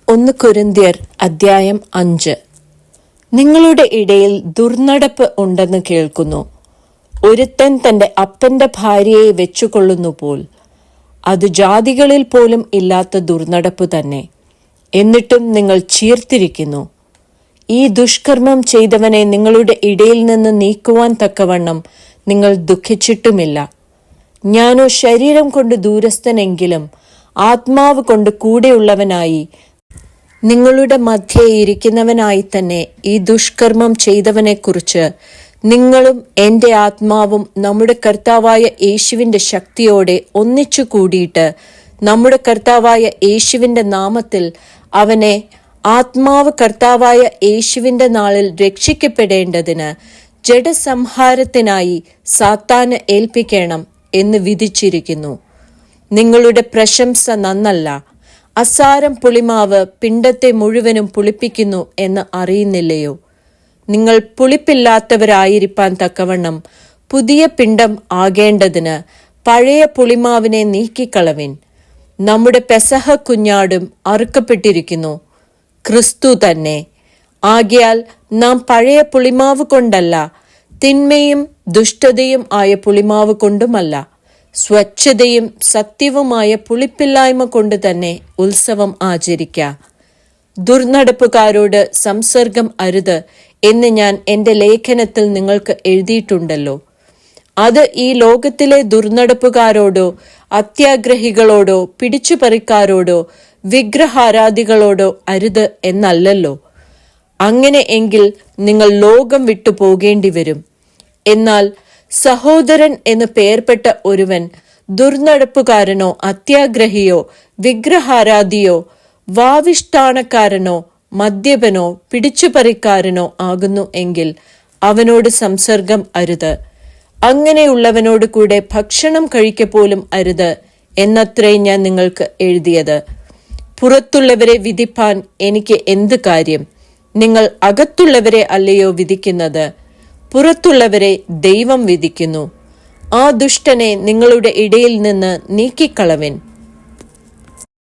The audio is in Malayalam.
1 കൊരിന്ത്യർ അധ്യായം 5. നിങ്ങളുടെ ഇടയിൽ ദുർനടപ്പ് ഉണ്ടെന്ന് കേൾക്കുന്നു. ഒരുത്തൻ തന്റെ അപ്പന്റെ ഭാര്യയെ വെച്ചുകൊള്ളുന്നു പോൽ. അത് ജാതികളിൽ പോലും ഇല്ലാത്ത ദുർനടപ്പ് തന്നെ. എന്നിട്ടും നിങ്ങൾ ചീർത്തിരിക്കുന്നു. ഈ ദുഷ്കർമ്മം ചെയ്തവനെ നിങ്ങളുടെ ഇടയിൽ നിന്ന് നീക്കുവാൻ തക്കവണ്ണം നിങ്ങൾ ദുഃഖിച്ചിട്ടുമില്ല. ഞാനോ ശരീരം കൊണ്ട് ദൂരസ്ഥനെങ്കിലും ആത്മാവ് കൊണ്ട് കൂടെയുള്ളവനായി നിങ്ങളുടെ മധ്യേ ഇരിക്കുന്നവനായി തന്നെ ഈ ദുഷ്കർമ്മം ചെയ്തവനെക്കുറിച്ച് നിങ്ങളും എൻ്റെ ആത്മാവും നമ്മുടെ കർത്താവായ യേശുവിൻ്റെ ശക്തിയോടെ ഒന്നിച്ചു കൂടിയിട്ട് നമ്മുടെ കർത്താവായ യേശുവിൻ്റെ നാമത്തിൽ അവനെ ആത്മാവ് കർത്താവായ യേശുവിൻ്റെ നാളിൽ രക്ഷിക്കപ്പെടേണ്ടതിന് ജഡസംഹാരത്തിനായി സാത്താന് ഏൽപ്പിക്കണം എന്ന് വിധിച്ചിരിക്കുന്നു. നിങ്ങളുടെ പ്രശംസ നന്നല്ല. അസാരം പുളിമാവ് പിണ്ടത്തെ മുഴുവനും പുളിപ്പിക്കുന്നു എന്ന് അറിയുന്നില്ലയോ? നിങ്ങൾ പുളിപ്പില്ലാത്തവരായിരിക്കാൻ തക്കവണ്ണം പുതിയ പിണ്ടം ആകേണ്ടതിന് പഴയ പുളിമാവിനെ നീക്കിക്കളവിൻ. നമ്മുടെ പെസഹ കുഞ്ഞാടും അറുക്കപ്പെട്ടിരിക്കുന്നു, ക്രിസ്തു തന്നെ. ആകയാൽ നാം പഴയ പുളിമാവ് കൊണ്ടല്ല, തിന്മയും ദുഷ്ടതയും ആയ പുളിമാവ് കൊണ്ടുമല്ല, സ്വച്ഛതയും സത്യവുമായ പുളിപ്പില്ലായ്മ കൊണ്ട് തന്നെ ഉത്സവം ആചരിക്ക. ദുർനടപ്പുകാരോട് സംസർഗം അരുത് എന്ന് ഞാൻ എൻ്റെ ലേഖനത്തിൽ നിങ്ങൾക്ക് എഴുതിയിട്ടുണ്ടല്ലോ. അത് ഈ ലോകത്തിലെ ദുർനടപ്പുകാരോടോ അത്യാഗ്രഹികളോടോ പിടിച്ചുപറിക്കാരോടോ വിഗ്രഹാരാധികളോടോ അരുത് എന്നല്ലല്ലോ. അങ്ങനെ എങ്കിൽ നിങ്ങൾ ലോകം വിട്ടു പോകേണ്ടി വരും. എന്നാൽ സഹോദരൻ എന്ന് പേർപ്പെട്ട ഒരുവൻ ദുർനടപ്പുകാരനോ അത്യാഗ്രഹിയോ വിഗ്രഹാരാധിയോ വാവിഷ്ഠാണക്കാരനോ മദ്യപനോ പിടിച്ചുപറിക്കാരനോ ആകുന്നു എങ്കിൽ അവനോട് സംസർഗം അരുത്. അങ്ങനെയുള്ളവനോട് കൂടെ ഭക്ഷണം കഴിക്കപ്പോലും അരുത് എന്നത്രേ ഞാൻ നിങ്ങൾക്ക് എഴുതിയത്. പുറത്തുള്ളവരെ വിധിപ്പാൻ എനിക്ക് എന്ത് കാര്യം? നിങ്ങൾ അകത്തുള്ളവരെ അല്ലയോ വിധിക്കുന്നത്? പുറത്തുള്ളവരെ ദൈവം വിധിക്കുന്നു. ആ ദുഷ്ടനെ നിങ്ങളുടെ ഇടയിൽ നിന്ന് നീക്കിക്കളവിൻ.